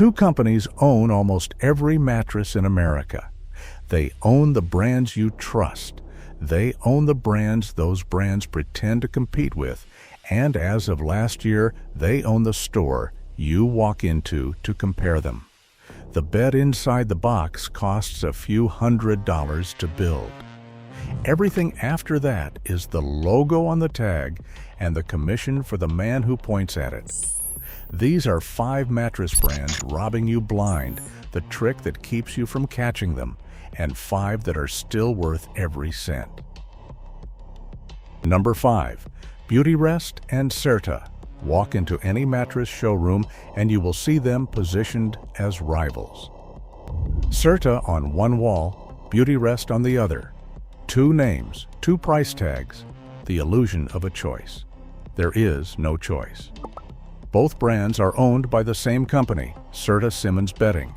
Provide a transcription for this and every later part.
Two companies own almost every mattress in America. They own the brands you trust. They own the brands those brands pretend to compete with. And as of last year, they own the store you walk into to compare them. The bed inside the box costs a few $100s to build. Everything after that is the logo on the tag and the commission for the man who points at it. These are 5 mattress brands robbing you blind, the trick that keeps you from catching them, and 5 that are still worth every cent. Number 5. Beautyrest and Serta. Walk into any mattress showroom and you will see them positioned as rivals. Serta on one wall, Beautyrest on the other. 2 names, 2 price tags, the illusion of a choice. There is no choice. Both brands are owned by the same company, Serta Simmons Bedding.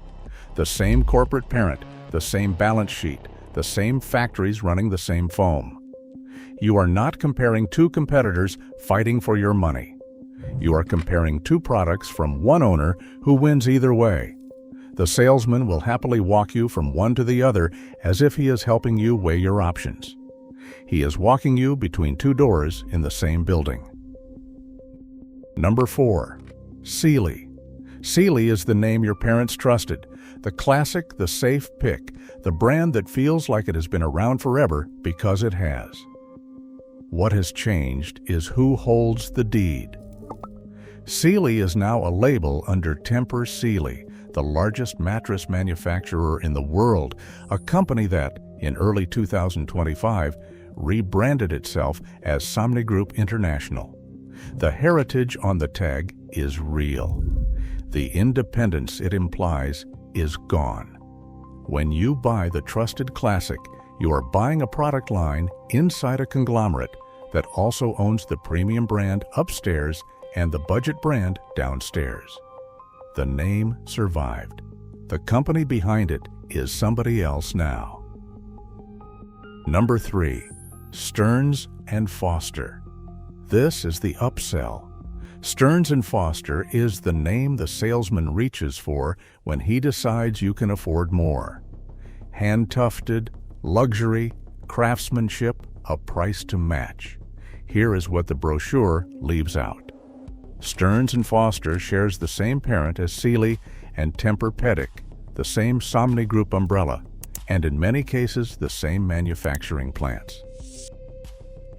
The same corporate parent, the same balance sheet, the same factories running the same foam. You are not comparing 2 competitors fighting for your money. You are comparing 2 products from one owner who wins either way. The salesman will happily walk you from one to the other as if he is helping you weigh your options. He is walking you between 2 doors in the same building. Number 4. Sealy. Sealy is the name your parents trusted, the classic, the safe pick, the brand that feels like it has been around forever because it has. What has changed is who holds the deed. Sealy is now a label under Tempur Sealy, the largest mattress manufacturer in the world, a company that, in early 2025, rebranded itself as Somnigroup International. The heritage on the tag is real. The independence it implies is gone. When you buy the trusted classic, you are buying a product line inside a conglomerate that also owns the premium brand upstairs and the budget brand downstairs. The name survived. The company behind it is somebody else now. Number 3. Stearns and Foster. This is the upsell. Stearns and Foster is the name the salesman reaches for when he decides you can afford more. Hand-tufted, luxury, craftsmanship, a price to match. Here is what the brochure leaves out. Stearns and Foster shares the same parent as Sealy and Tempur-Pedic, the same Somnigroup umbrella, and in many cases the same manufacturing plants.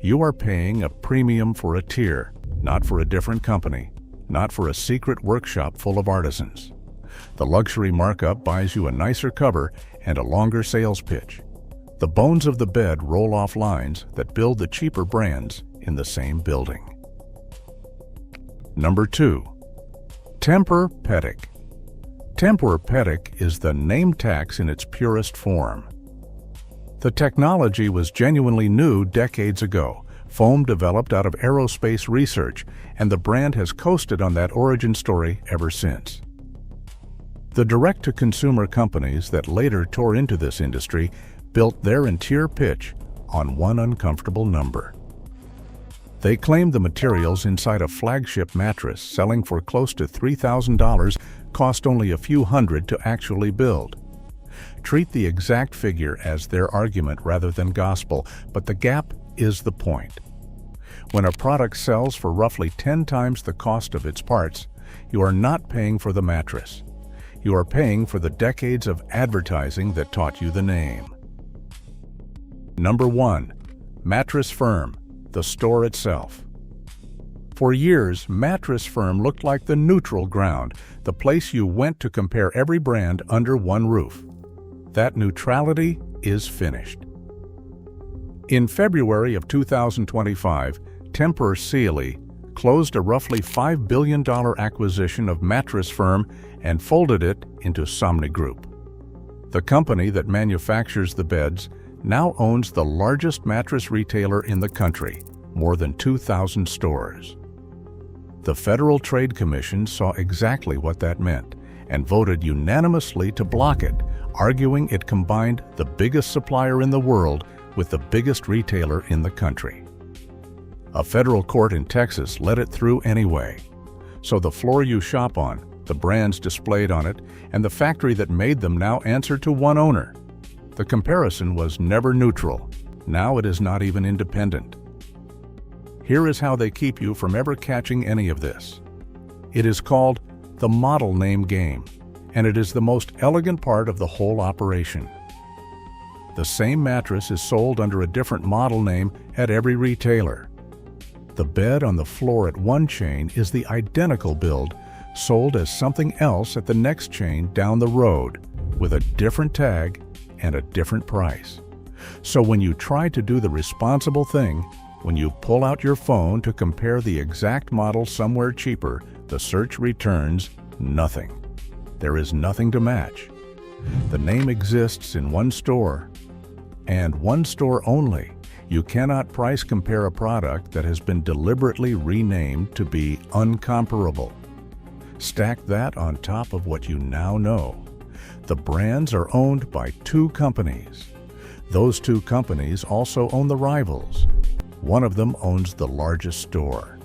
You are paying a premium for a tier, not for a different company, not for a secret workshop full of artisans. The luxury markup buys you a nicer cover and a longer sales pitch. The bones of the bed roll off lines that build the cheaper brands in the same building. Number 2. Tempur-Pedic. Tempur-Pedic is the name tax in its purest form. The technology was genuinely new decades ago, foam developed out of aerospace research, and the brand has coasted on that origin story ever since. The direct-to-consumer companies that later tore into this industry built their entire pitch on one uncomfortable number. They claimed the materials inside a flagship mattress selling for close to $3,000 cost only a few hundred to actually build. Treat the exact figure as their argument rather than gospel, but the gap is the point. When a product sells for roughly 10 times the cost of its parts, you are not paying for the mattress. You are paying for the decades of advertising that taught you the name. Number 1. Mattress Firm, the store itself. For years, Mattress Firm looked like the neutral ground, the place you went to compare every brand under one roof. That neutrality is finished. In February of 2025, Tempur Sealy closed a roughly $5 billion acquisition of Mattress Firm and folded it into Somnigroup. The company that manufactures the beds now owns the largest mattress retailer in the country, more than 2,000 stores. The Federal Trade Commission saw exactly what that meant and voted unanimously to block it, arguing it combined the biggest supplier in the world with the biggest retailer in the country. A federal court in Texas let it through anyway. So the floor you shop on, the brands displayed on it, and the factory that made them now answer to one owner. The comparison was never neutral. Now it is not even independent. Here is how they keep you from ever catching any of this. It is called the model name game, and it is the most elegant part of the whole operation. The same mattress is sold under a different model name at every retailer. The bed on the floor at one chain is the identical build, sold as something else at the next chain down the road, with a different tag and a different price. So when you try to do the responsible thing, when you pull out your phone to compare the exact model somewhere cheaper, the search returns nothing. There is nothing to match. The name exists in one store, and one store only. You cannot price compare a product that has been deliberately renamed to be uncomparable. Stack that on top of what you now know. The brands are owned by two companies. Those two companies also own the rivals. One of them owns the largest store,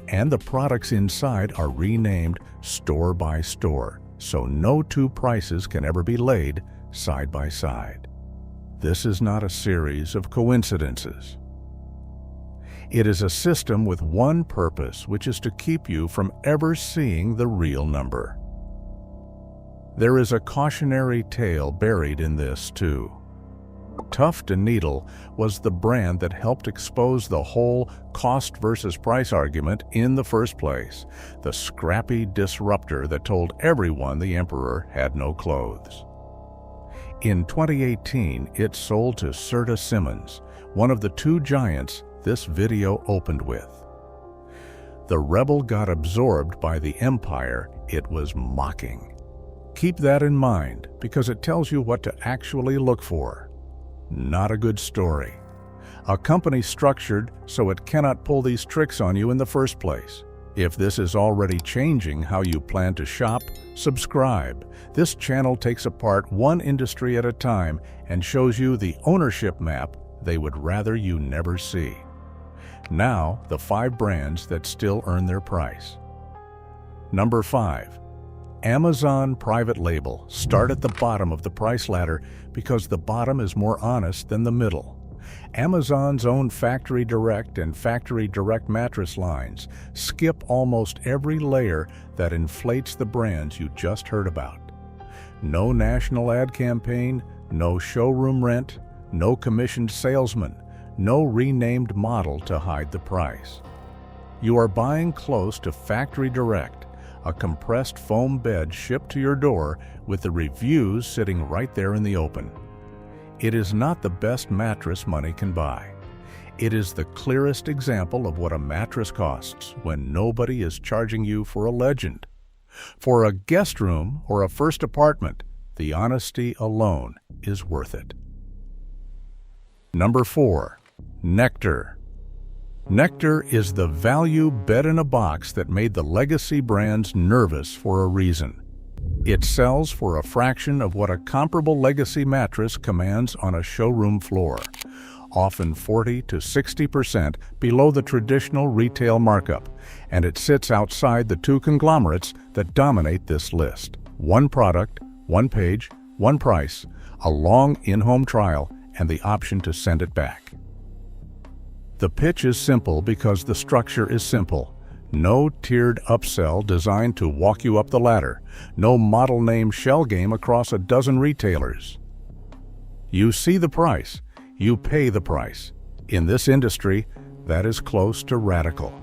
and the products inside are renamed store by store, so no two prices can ever be laid side by side. This is not a series of coincidences. It is a system with one purpose, which is to keep you from ever seeing the real number. There is a cautionary tale buried in this, too. Tuft & Needle was the brand that helped expose the whole cost versus price argument in the first place, the scrappy disruptor that told everyone the emperor had no clothes. In 2018, it sold to Serta Simmons, one of the two giants this video opened with. The rebel got absorbed by the empire it was mocking. Keep that in mind, because it tells you what to actually look for. Not a good story. A company structured so it cannot pull these tricks on you in the first place. If this is already changing how you plan to shop, subscribe. This channel takes apart one industry at a time and shows you the ownership map they would rather you never see. Now, the 5 brands that still earn their price. Number 5. Amazon private label. Start at the bottom of the price ladder because the bottom is more honest than the middle. Amazon's own factory direct and factory direct mattress lines skip almost every layer that inflates the brands you just heard about. No national ad campaign, no showroom rent, no commissioned salesman, no renamed model to hide the price. You are buying close to factory direct, a compressed foam bed shipped to your door with the reviews sitting right there in the open. It is not the best mattress money can buy. It is the clearest example of what a mattress costs when nobody is charging you for a legend. For a guest room or a first apartment, the honesty alone is worth it. Number 4. Nectar. Nectar is the value bed in a box that made the legacy brands nervous for a reason. It sells for a fraction of what a comparable legacy mattress commands on a showroom floor, often 40 to 60% below the traditional retail markup, and it sits outside the two conglomerates that dominate this list. One product, one page, one price, a long in-home trial, and the option to send it back. The pitch is simple because the structure is simple. No tiered upsell designed to walk you up the ladder. No model name shell game across a dozen retailers. You see the price. You pay the price. In this industry, that is close to radical.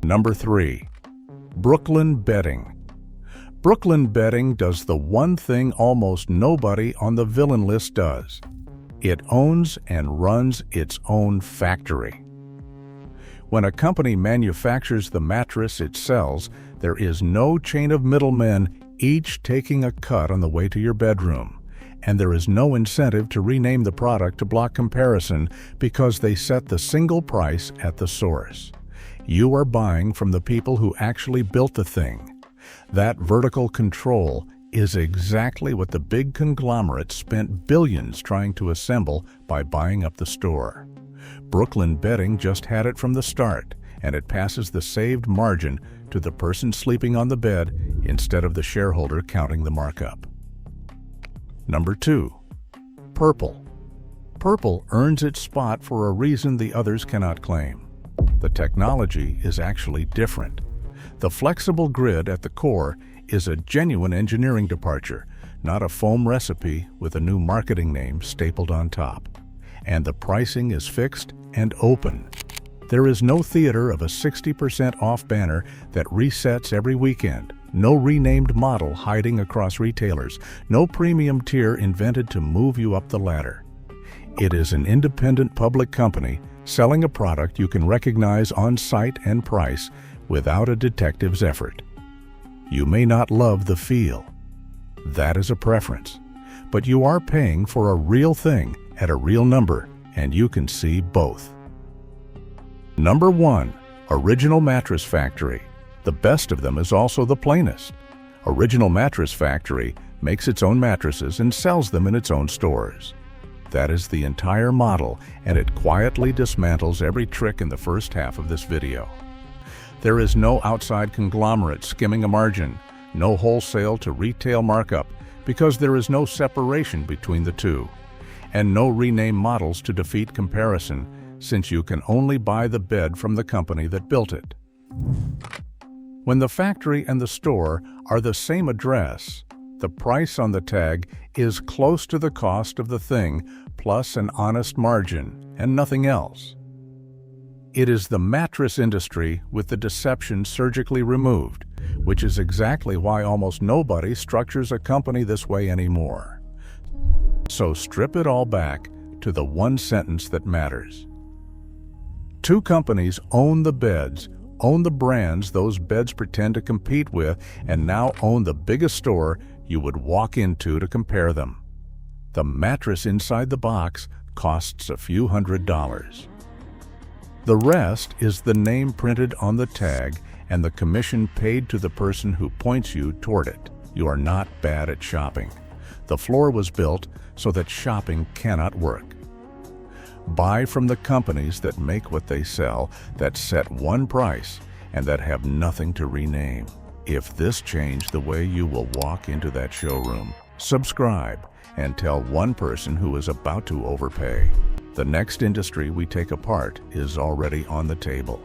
Number 3. Brooklyn Bedding. Brooklyn Bedding does the one thing almost nobody on the villain list does. It owns and runs its own factory. When a company manufactures the mattress it sells, there is no chain of middlemen, each taking a cut on the way to your bedroom. And there is no incentive to rename the product to block comparison because they set the single price at the source. You are buying from the people who actually built the thing. That vertical control is exactly what the big conglomerates spent billions trying to assemble by buying up the store. Brooklyn Bedding just had it from the start, and it passes the saved margin to the person sleeping on the bed instead of the shareholder counting the markup. Number 2. Purple. Purple earns its spot for a reason the others cannot claim. The technology is actually different. The flexible grid at the core is a genuine engineering departure, not a foam recipe with a new marketing name stapled on top. And the pricing is fixed and open. There is no theater of a 60% off banner that resets every weekend, no renamed model hiding across retailers, no premium tier invented to move you up the ladder. It is an independent public company selling a product you can recognize on sight and price without a detective's effort. You may not love the feel. That is a preference. But you are paying for a real thing at a real number, and you can see both. Number 1. Original Mattress Factory. The best of them is also the plainest. Original Mattress Factory makes its own mattresses and sells them in its own stores. That is the entire model, and it quietly dismantles every trick in the first half of this video. There is no outside conglomerate skimming a margin, no wholesale to retail markup, because there is no separation between the two, and no rename models to defeat comparison, since you can only buy the bed from the company that built it. When the factory and the store are the same address, the price on the tag is close to the cost of the thing, plus an honest margin, and nothing else. It is the mattress industry with the deception surgically removed, which is exactly why almost nobody structures a company this way anymore. So strip it all back to the one sentence that matters. Two companies own the beds, own the brands those beds pretend to compete with, and now own the biggest store you would walk into to compare them. The mattress inside the box costs a few $100s. The rest is the name printed on the tag and the commission paid to the person who points you toward it. You are not bad at shopping. The floor was built so that shopping cannot work. Buy from the companies that make what they sell, that set one price, and that have nothing to rename. If this changed the way you will walk into that showroom, subscribe and tell one person who is about to overpay. The next industry we take apart is already on the table.